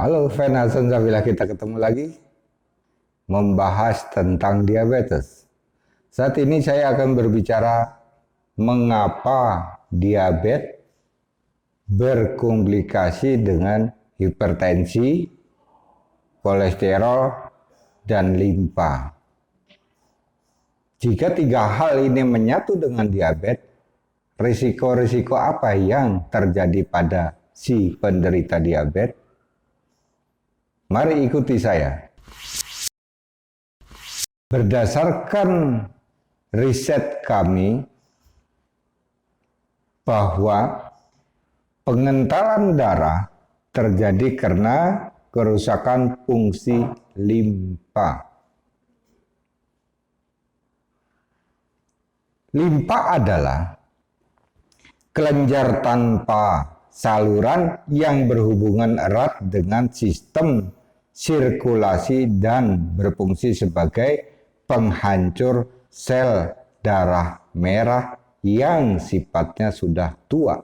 Halo, Fen Hasan Sabila, kita ketemu lagi membahas tentang diabetes. Saat ini saya akan berbicara mengapa diabetes berkomplikasi dengan hipertensi, kolesterol, dan limpa. Jika tiga hal ini menyatu dengan diabetes, risiko-risiko apa yang terjadi pada si penderita diabetes? Mari ikuti saya. Berdasarkan riset kami bahwa pengentalan darah terjadi karena kerusakan fungsi limpa. Limpa adalah kelenjar tanpa saluran yang berhubungan erat dengan sistem sirkulasi dan berfungsi sebagai penghancur sel darah merah yang sifatnya sudah tua.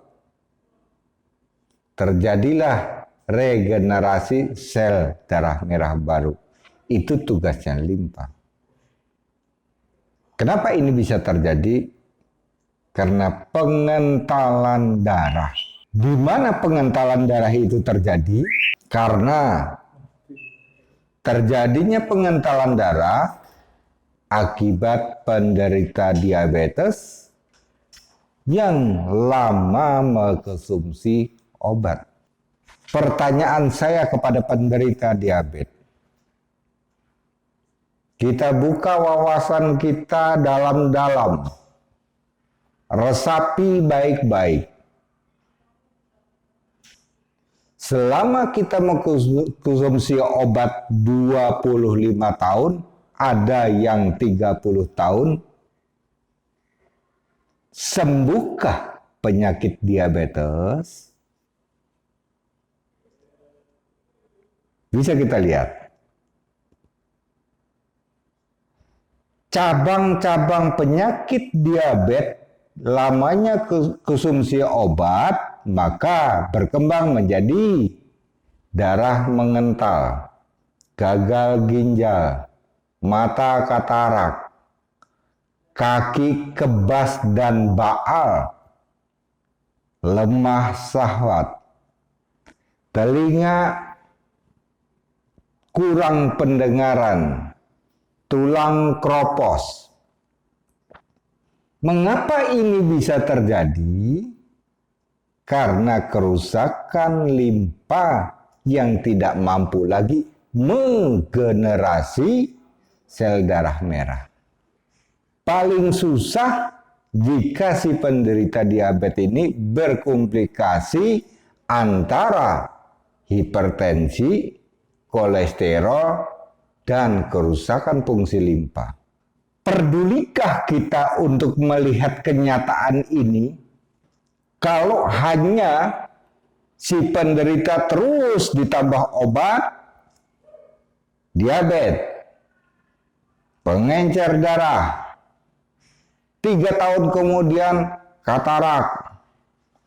Terjadilah regenerasi sel darah merah baru. Itu tugasnya limpa. Kenapa ini bisa terjadi? Karena pengentalan darah. Di mana pengentalan darah itu terjadi? Karena terjadinya pengentalan darah akibat penderita diabetes yang lama mengkonsumsi obat. Pertanyaan saya kepada penderita diabetes, kita buka wawasan kita dalam-dalam, resapi baik-baik. Selama kita mengkonsumsi obat 25 tahun, ada yang 30 tahun, sembuhkah penyakit diabetes? Bisa kita lihat. Cabang-cabang penyakit diabetes lamanya konsumsi obat, maka berkembang menjadi darah mengental, gagal ginjal, mata katarak, kaki kebas dan baal, lemah syahwat, telinga kurang pendengaran, tulang kropos. Mengapa ini bisa terjadi? Karena kerusakan limpa yang tidak mampu lagi menggenerasi sel darah merah. Paling susah jika si penderita diabetes ini berkomplikasi antara hipertensi, kolesterol, dan kerusakan fungsi limpa. Perdulikah kita untuk melihat kenyataan ini? Kalau hanya si penderita terus ditambah obat, diabetes, pengencer darah, 3 tahun kemudian katarak,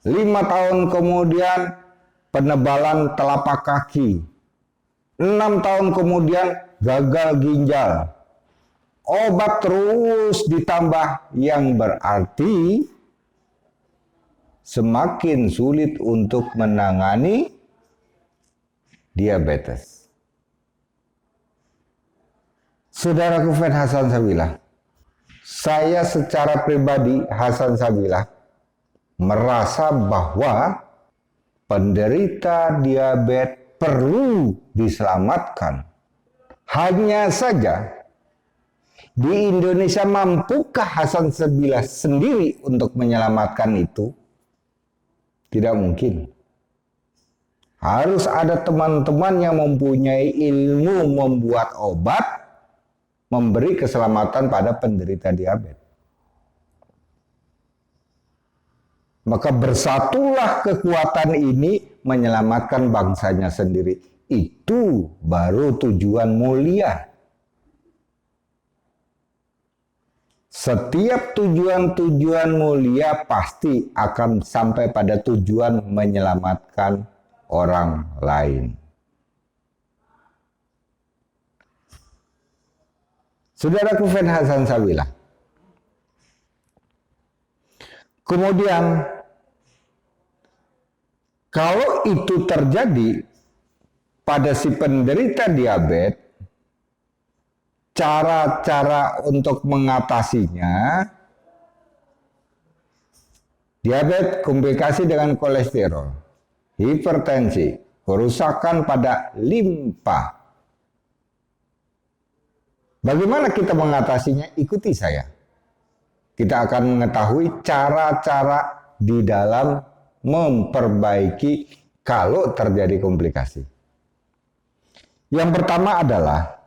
5 tahun kemudian penebalan telapak kaki, 6 tahun kemudian gagal ginjal, obat terus ditambah, yang berarti semakin sulit untuk menangani diabetes. Saudaraku Fen Hasan Sabila, saya secara pribadi Hasan Sabila merasa bahwa penderita diabetes perlu diselamatkan. Hanya saja di Indonesia mampukah Hasan Sabila sendiri untuk menyelamatkan itu? Tidak mungkin. Harus ada teman-teman yang mempunyai ilmu membuat obat, memberi keselamatan pada penderita diabetes. Maka bersatulah kekuatan ini menyelamatkan bangsanya sendiri. Itu baru tujuan mulia. Setiap tujuan-tujuan mulia pasti akan sampai pada tujuan menyelamatkan orang lain. Saudaraku Fen Hasan Sabilah. Kemudian kalau itu terjadi pada si penderita diabetes, cara-cara untuk mengatasinya, diabetes komplikasi dengan kolesterol, hipertensi, kerusakan pada limpa. Bagaimana kita mengatasinya? Ikuti saya. Kita akan mengetahui cara-cara di dalam memperbaiki kalau terjadi komplikasi. Yang pertama adalah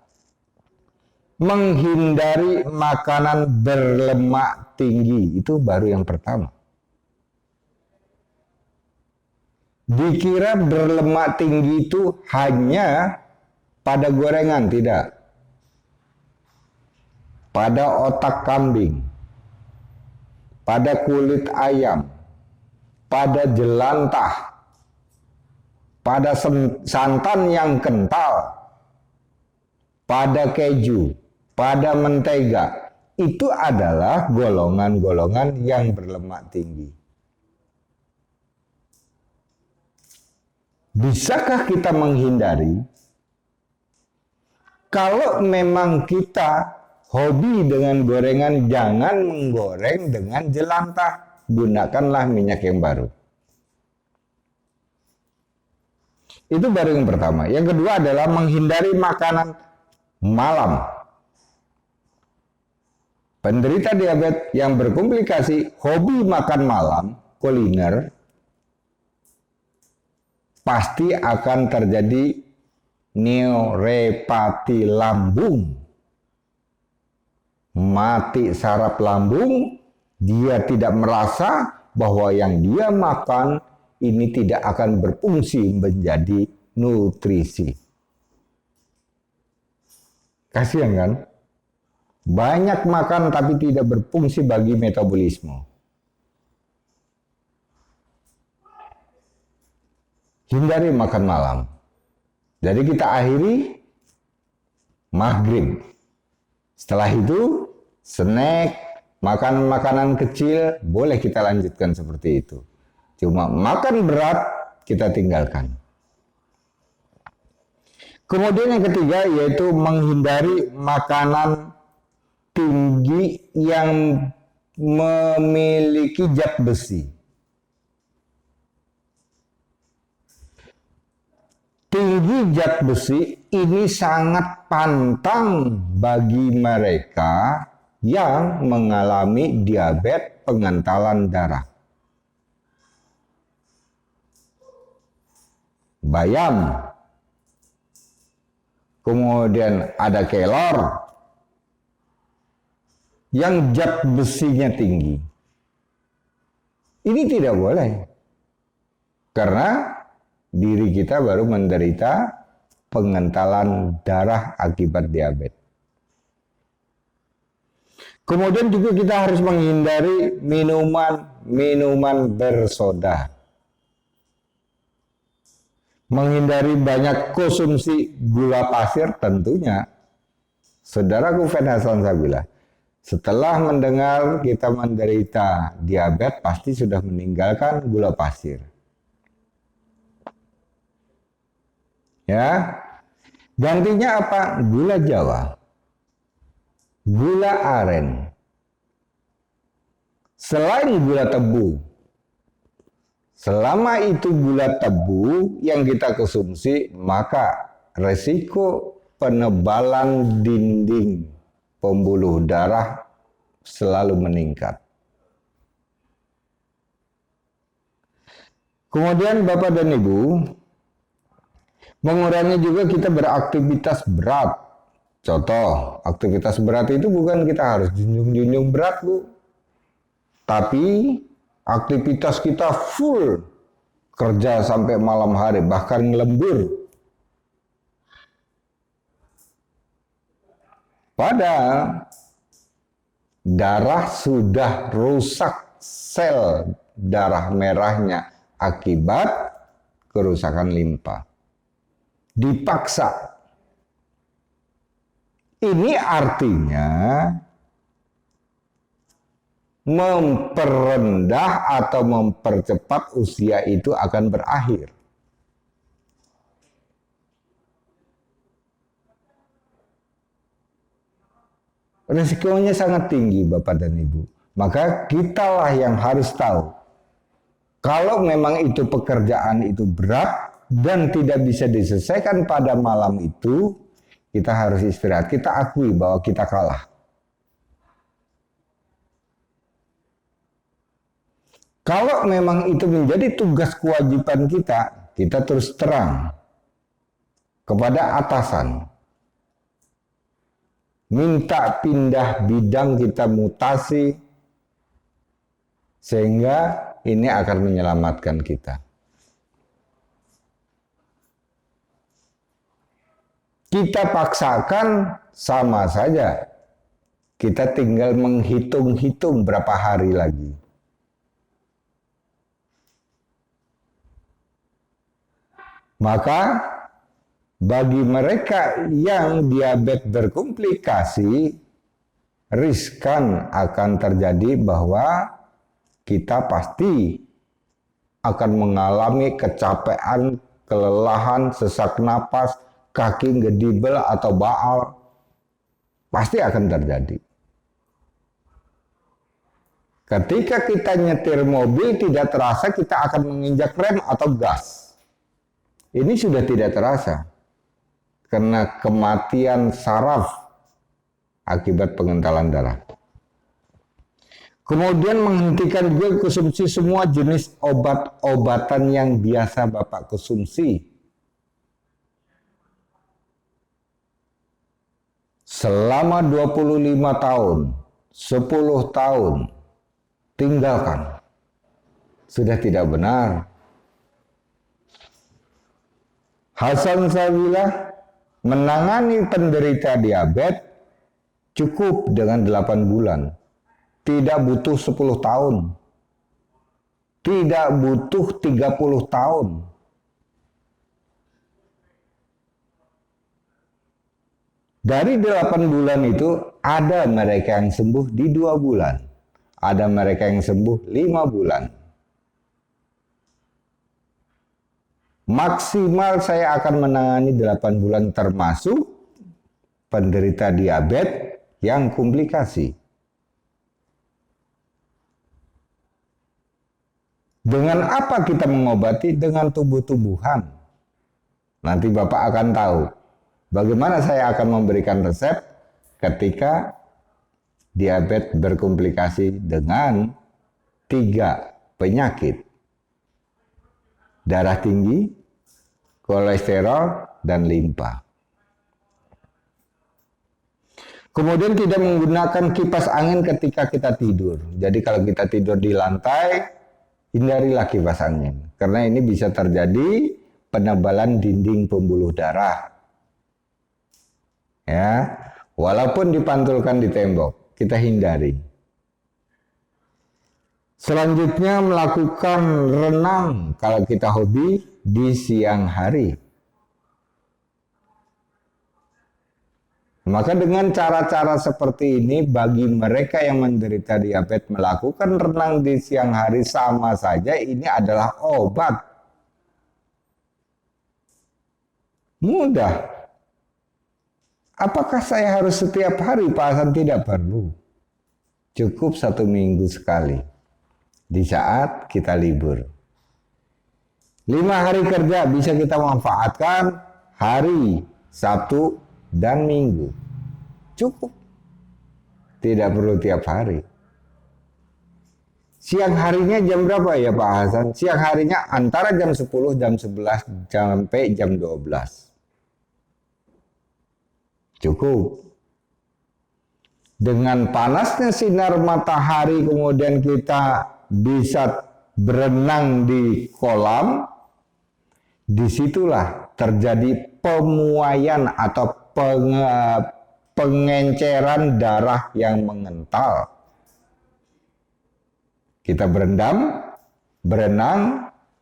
menghindari makanan berlemak tinggi. Itu baru yang pertama. Dikira berlemak tinggi itu hanya pada gorengan, tidak. Pada otak kambing, pada kulit ayam, pada jelantah, pada santan yang kental, pada keju, pada mentega. Itu adalah golongan-golongan yang berlemak tinggi. Bisakah kita menghindari? Kalau memang kita hobi dengan gorengan, jangan menggoreng dengan jelantah. Gunakanlah minyak yang baru. Itu baru yang pertama. Yang kedua adalah menghindari makanan malam. Penderita diabetes yang berkomplikasi hobi makan malam, kuliner, pasti akan terjadi neuropati lambung. Mati saraf lambung, dia tidak merasa bahwa yang dia makan ini tidak akan berfungsi menjadi nutrisi. Kasihan kan? Banyak makan tapi tidak berfungsi bagi metabolisme. Hindari makan malam. Jadi kita akhiri maghrib. Setelah itu, snack, makanan-makanan kecil, boleh kita lanjutkan seperti itu. Cuma makan berat, kita tinggalkan. Kemudian yang ketiga, yaitu menghindari makanan tinggi yang memiliki zat besi. Tinggi zat besi ini sangat pantang bagi mereka yang mengalami diabetes pengentalan darah. Bayam, kemudian ada kelor yang zat besinya tinggi. Ini tidak boleh. Karena diri kita baru menderita pengentalan darah akibat diabetes. Kemudian juga kita harus menghindari minuman bersoda. Menghindari banyak konsumsi gula pasir tentunya. Saudaraku Fen Hasan Sabilah, setelah mendengar kita menderita diabetes pasti sudah meninggalkan gula pasir. Ya, gantinya apa? Gula Jawa, gula aren, selain gula tebu. Selama itu gula tebu yang kita konsumsi, maka resiko penebalan dinding pembuluh darah selalu meningkat. Kemudian Bapak dan Ibu, mengurangi juga kita beraktivitas berat. Contoh, aktivitas berat itu bukan kita harus junjung-junjung berat, Bu. Tapi aktivitas kita full, kerja sampai malam hari, bahkan ngelembur. Padahal darah sudah rusak sel darah merahnya akibat kerusakan limpa. Dipaksa. Ini artinya memperendah atau mempercepat usia itu akan berakhir. Risikonya sangat tinggi Bapak dan Ibu. Maka kitalah yang harus tahu. Kalau memang itu pekerjaan itu berat dan tidak bisa diselesaikan pada malam itu, kita harus istirahat. Kita akui bahwa kita kalah. Kalau memang itu menjadi tugas kewajiban kita, kita terus terang kepada atasan. Minta pindah bidang, kita mutasi, sehingga ini akan menyelamatkan kita. Kita paksakan sama saja. Kita tinggal menghitung-hitung berapa hari lagi. Maka bagi mereka yang diabetes berkomplikasi, riskan akan terjadi bahwa kita pasti akan mengalami kecapean, kelelahan, sesak napas, kaki ngedibel atau baal. Pasti akan terjadi. Ketika kita nyetir mobil tidak terasa kita akan menginjak rem atau gas. Ini sudah tidak terasa. Karena kematian saraf akibat pengentalan darah. Kemudian menghentikan juga konsumsi semua jenis obat-obatan yang biasa Bapak konsumsi. Selama 25 tahun, 10 tahun, tinggalkan. Sudah tidak benar. Hasan Sabilah menangani penderita diabetes cukup dengan 8 bulan. Tidak butuh 10 tahun. Tidak butuh 30 tahun. Dari 8 bulan itu ada mereka yang sembuh di 2 bulan. Ada mereka yang sembuh 5 bulan. Maksimal saya akan menangani 8 bulan termasuk penderita diabetes yang komplikasi. Dengan apa kita mengobati? Dengan tumbuh-tumbuhan. Nanti Bapak akan tahu bagaimana saya akan memberikan resep ketika diabetes berkomplikasi dengan 3 penyakit. Darah tinggi, kolesterol, dan limpa. Kemudian tidak menggunakan kipas angin ketika kita tidur. Jadi kalau kita tidur di lantai, hindarilah kipas angin. Karena ini bisa terjadi penebalan dinding pembuluh darah. Ya, walaupun dipantulkan di tembok, kita hindari. Selanjutnya melakukan renang kalau kita hobi di siang hari. Maka dengan cara-cara seperti ini bagi mereka yang menderita diabetes melakukan renang di siang hari sama saja ini adalah obat. Mudah. Apakah saya harus setiap hari Pak Hasan? Tidak perlu. Cukup 1 minggu sekali. Di saat kita libur. 5 hari kerja bisa kita manfaatkan hari Sabtu dan Minggu. Cukup. Tidak perlu tiap hari. Siang harinya jam berapa ya Pak Hasan? Siang harinya antara jam 10, jam 11 sampai jam 12. Cukup. Dengan panasnya sinar matahari kemudian kita bisa berenang di kolam, disitulah terjadi pemuaian atau pengenceran darah yang mengental. Kita berenang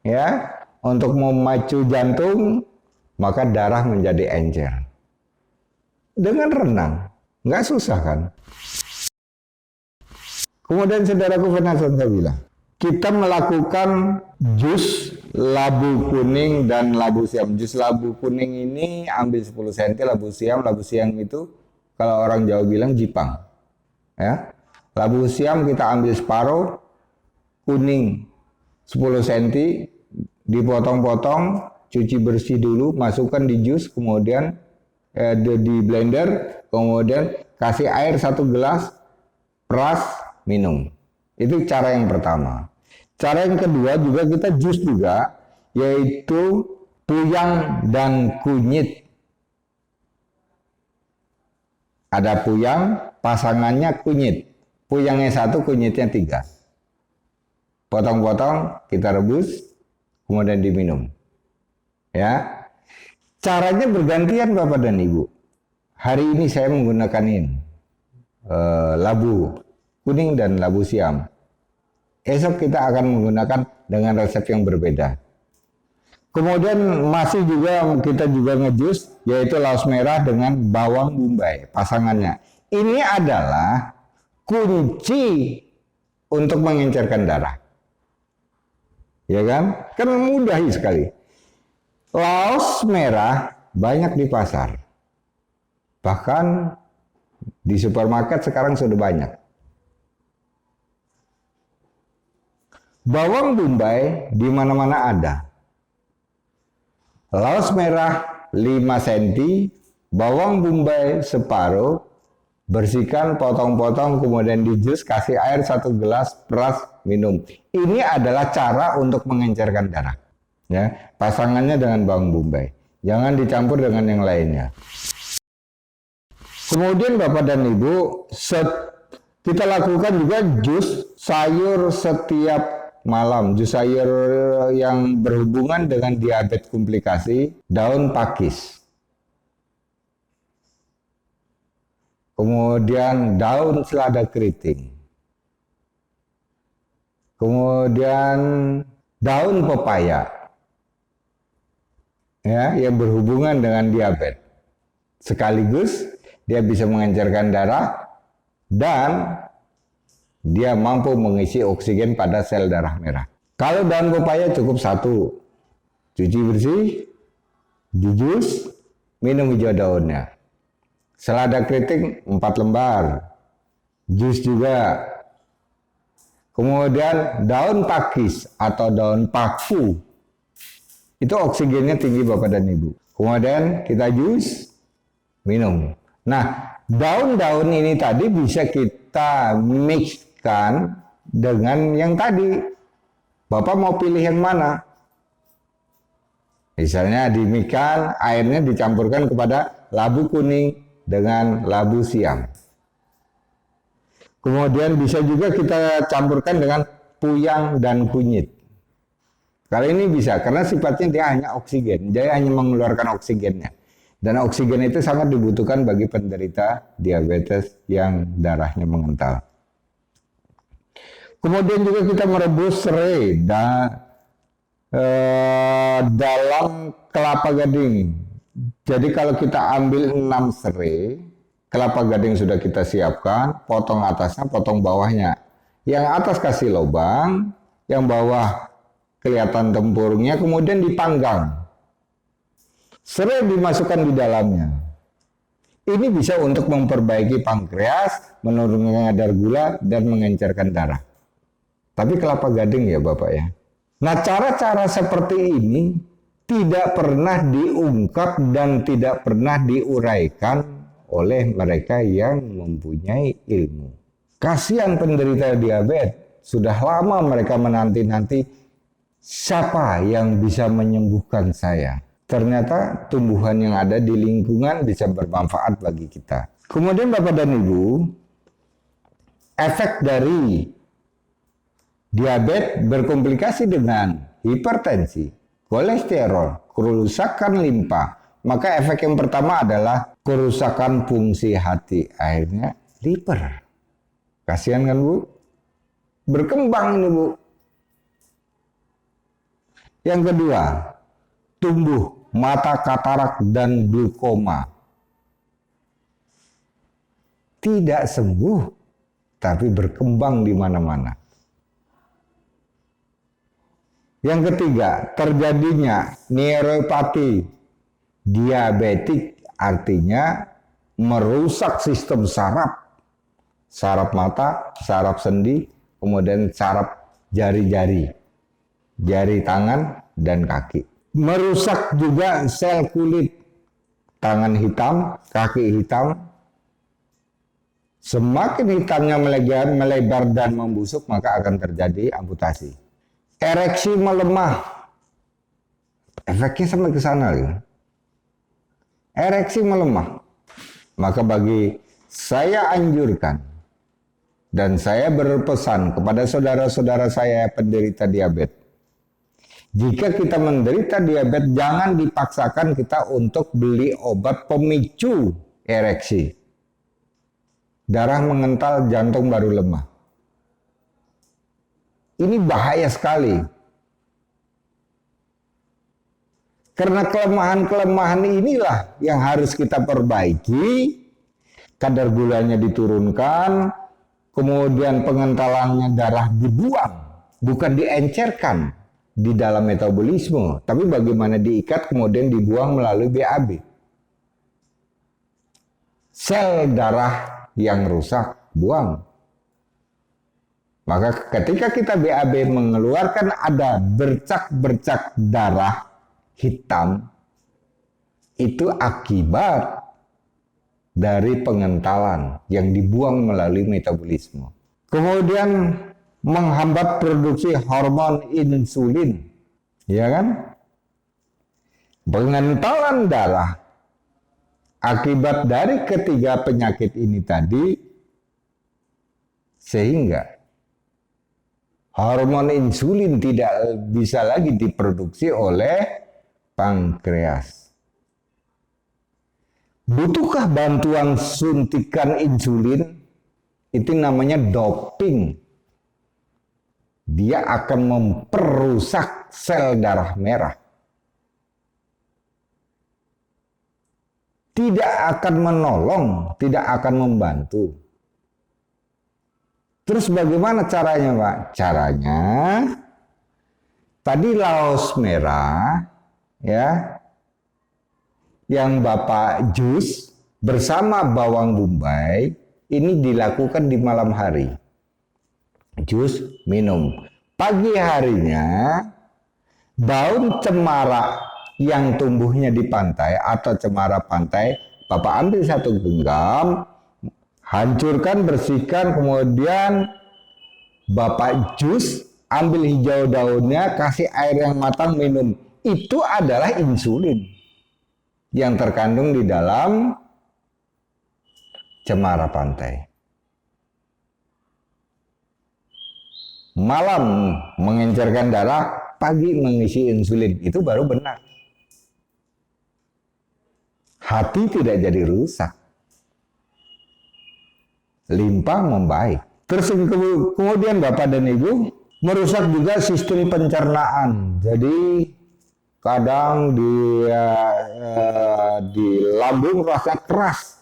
ya untuk memacu jantung, maka darah menjadi encer. Dengan renang. Nggak susah kan? Kemudian saudaraku penasaran saya bilang, kita melakukan jus labu kuning dan labu siam. Jus labu kuning ini ambil 10 cm, labu siam itu kalau orang Jawa bilang jipang. Ya. Labu siam kita ambil separuh, kuning 10 cm, dipotong-potong, cuci bersih dulu, masukkan di jus, kemudian di blender, kemudian kasih air 1 gelas, peras, minum. Itu cara yang pertama. Cara yang kedua juga kita jus juga, yaitu puyang dan kunyit. Ada puyang, pasangannya kunyit. Puyangnya 1, kunyitnya 3. Potong-potong, kita rebus, kemudian diminum. Ya, caranya bergantian Bapak dan Ibu. Hari ini saya menggunakan ini, labu kuning dan labu siam. Esok kita akan menggunakan dengan resep yang berbeda. Kemudian masih juga kita juga ngejus, yaitu laos merah dengan bawang bombay, pasangannya. Ini adalah kunci untuk mengencerkan darah. Ya kan? Kan mudah sekali. Laos merah banyak di pasar. Bahkan di supermarket sekarang sudah banyak. Bawang bombay di mana-mana ada. Laos merah 5 cm, bawang bombay separuh, bersihkan, potong-potong, kemudian dijus, kasih air 1 gelas, peras, minum. Ini adalah cara untuk mengencerkan darah. Ya, pasangannya dengan bawang bombay. Jangan dicampur dengan yang lainnya. Kemudian Bapak dan Ibu, kita lakukan juga jus sayur setiap malam. Jus sayur yang berhubungan dengan diabetes komplikasi, daun pakis. Kemudian daun selada keriting. Kemudian daun pepaya. Ya, yang berhubungan dengan diabetes. Sekaligus dia bisa mengencerkan darah dan dia mampu mengisi oksigen pada sel darah merah. Kalau daun pepaya cukup 1, cuci bersih, dijus, minum hijau daunnya. Selada keriting 4 lembar, jus juga. Kemudian daun pakis atau daun paku, itu oksigennya tinggi Bapak dan Ibu. Kemudian kita jus, minum. Nah, daun-daun ini tadi bisa kita mixkan dengan yang tadi. Bapak mau pilih yang mana? Misalnya dimixkan, airnya dicampurkan kepada labu kuning dengan labu siam. Kemudian bisa juga kita campurkan dengan puyang dan kunyit. Kali ini bisa, karena sifatnya dia hanya oksigen. Dia hanya mengeluarkan oksigennya. Dan oksigen itu sangat dibutuhkan bagi penderita diabetes yang darahnya mengental. Kemudian juga kita merebus serai dalam kelapa gading. Jadi kalau kita ambil 6 serai, kelapa gading sudah kita siapkan, potong atasnya, potong bawahnya. Yang atas kasih lubang, yang bawah kelihatan tempurungnya, kemudian dipanggang. Serai dimasukkan di dalamnya. Ini bisa untuk memperbaiki pankreas, menurunkan kadar gula, dan mengencerkan darah. Tapi kelapa gading ya Bapak ya. Nah, cara-cara seperti ini tidak pernah diungkap dan tidak pernah diuraikan oleh mereka yang mempunyai ilmu. Kasihan penderita diabetes, sudah lama mereka menanti-nanti siapa yang bisa menyembuhkan saya. Ternyata tumbuhan yang ada di lingkungan bisa bermanfaat bagi kita. Kemudian Bapak dan Ibu, efek dari diabetes berkomplikasi dengan hipertensi, kolesterol, kerusakan limpa. Maka efek yang pertama adalah kerusakan fungsi hati. Akhirnya liver. Kasihan kan Bu? Berkembang ini Bu. Yang kedua, tumbuh mata katarak dan glaukoma. tidak sembuh, tapi berkembang di mana-mana. Yang ketiga, terjadinya neuropati diabetik, artinya merusak sistem saraf mata, saraf sendi, kemudian saraf jari-jari, jari tangan dan kaki. Merusak juga sel kulit, tangan hitam, kaki hitam. Semakin hitamnya melebar dan membusuk, maka akan terjadi amputasi. Ereksi melemah, efeknya sampai ke sana. Ereksi melemah, maka bagi saya anjurkan dan saya berpesan kepada saudara-saudara saya penderita diabetes, jika kita menderita diabetes, jangan dipaksakan kita untuk beli obat pemicu ereksi. Darah mengental, jantung baru lemah. Ini bahaya sekali. Karena kelemahan-kelemahan inilah yang harus kita perbaiki. Kadar gulanya diturunkan, kemudian pengentalannya darah dibuang, bukan diencerkan di dalam metabolisme, tapi bagaimana diikat kemudian dibuang melalui BAB. Sel darah yang rusak, buang. Maka ketika kita BAB mengeluarkan ada bercak-bercak darah hitam, itu akibat dari pengentalan yang dibuang melalui metabolisme. Kemudian menghambat produksi hormon insulin, ya kan? Pengentalan darah akibat dari ketiga penyakit ini tadi, sehingga hormon insulin tidak bisa lagi diproduksi oleh pankreas. Butuhkah bantuan suntikan insulin? Itu namanya doping. Dia akan memperusak sel darah merah. Tidak akan menolong, tidak akan membantu. Terus bagaimana caranya, Pak? Caranya, tadi laos merah, ya, yang Bapak jus bersama bawang bombay, ini dilakukan di malam hari. Jus minum. Pagi harinya, daun cemara yang tumbuhnya di pantai atau cemara pantai, Bapak ambil satu genggam, hancurkan, bersihkan, kemudian Bapak jus, ambil hijau daunnya, kasih air yang matang, minum. Itu adalah insulin yang terkandung di dalam cemara pantai. Malam mengencerkan darah, pagi mengisi insulin. Itu baru benar. Hati tidak jadi rusak. Limpa membaik. Terus kemudian Bapak dan Ibu, merusak juga sistem pencernaan. Jadi kadang di lambung rasa keras,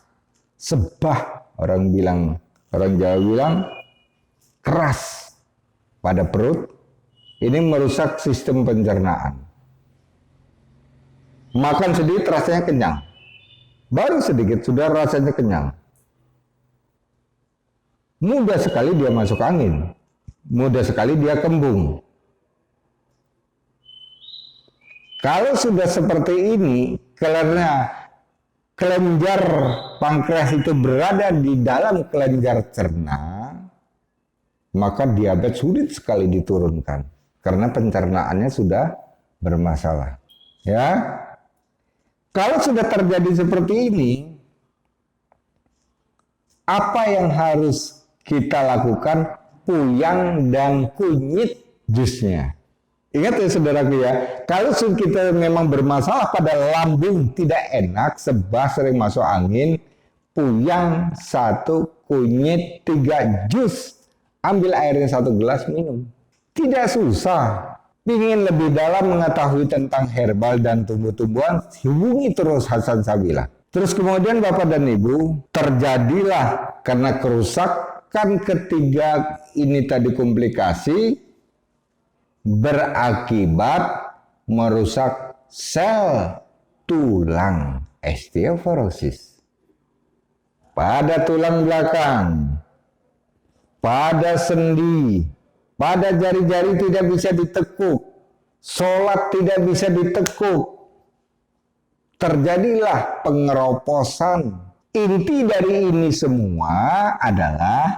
sebah, orang Jawa bilang keras pada perut. Ini merusak sistem pencernaan. Makan sedikit rasanya kenyang, baru sedikit sudah rasanya kenyang. Mudah sekali dia masuk angin, mudah sekali dia kembung. Kalau sudah seperti ini, karena kelenjar pankreas itu berada di dalam kelenjar cerna, maka diabetes sulit sekali diturunkan karena pencernaannya sudah bermasalah. Ya, kalau sudah terjadi seperti ini, apa yang harus kita lakukan? Puyang dan kunyit jusnya. Ingat ya saudaraku ya, kalau kita memang bermasalah pada lambung, tidak enak, sebah, sering masuk angin, puyang 1, kunyit 3 jus. Ambil airnya 1 gelas, minum. Tidak susah. Ingin lebih dalam mengetahui tentang herbal dan tumbuh-tumbuhan, hubungi terus Hasan Sabila. Terus kemudian Bapak dan Ibu, terjadilah karena kerusakan ketiga ini tadi komplikasi berakibat merusak sel tulang osteoporosis pada tulang belakang, pada sendi, pada jari-jari tidak bisa ditekuk, sholat tidak bisa ditekuk. Terjadilah pengeroposan. Inti dari ini semua adalah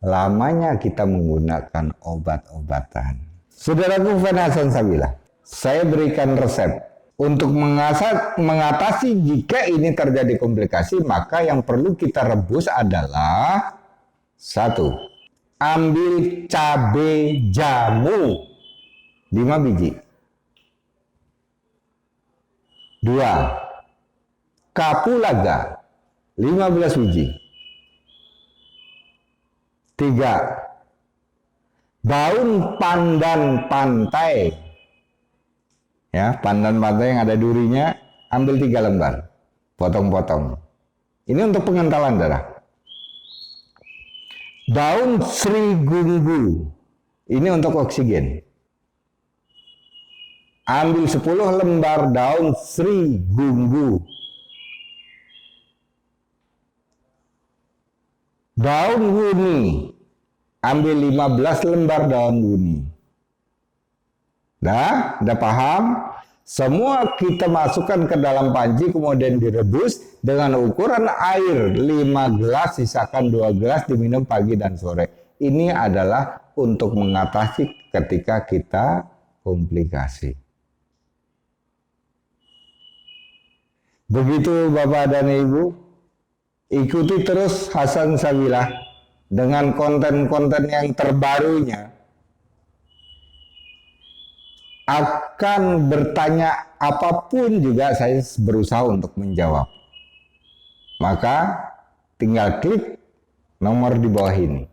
lamanya kita menggunakan obat-obatan. Saudaraku Van Hasan Sabila, saya berikan resep untuk mengatasi jika ini terjadi komplikasi, maka yang perlu kita rebus adalah 1. Ambil cabai jamu 5 biji. 2. Kapulaga 15 biji. 3. Daun pandan pantai. Ya, pandan pantai yang ada durinya, ambil 3 lembar. Potong-potong. Ini untuk pengentalan darah. Daun serigunggu. Ini untuk oksigen. Ambil 10 lembar daun serigunggu. Daun wuni. Ambil 15 lembar daun wuni. Nah, udah paham? Semua kita masukkan ke dalam panci, kemudian direbus dengan ukuran air 5 gelas, sisakan 2 gelas, diminum pagi dan sore. Ini adalah untuk mengatasi ketika kita komplikasi. Begitu Bapak dan Ibu, ikuti terus Hasan Sabila dengan konten-konten yang terbarunya. Akan bertanya apapun juga saya berusaha untuk menjawab. Maka tinggal klik nomor di bawah ini.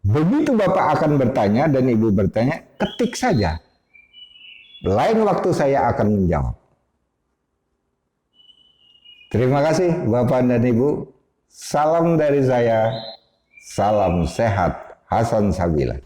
Begitu Bapak akan bertanya dan Ibu bertanya, ketik saja. Lain waktu saya akan menjawab. Terima kasih Bapak dan Ibu. Salam dari saya. Salam sehat Hasan Sabila.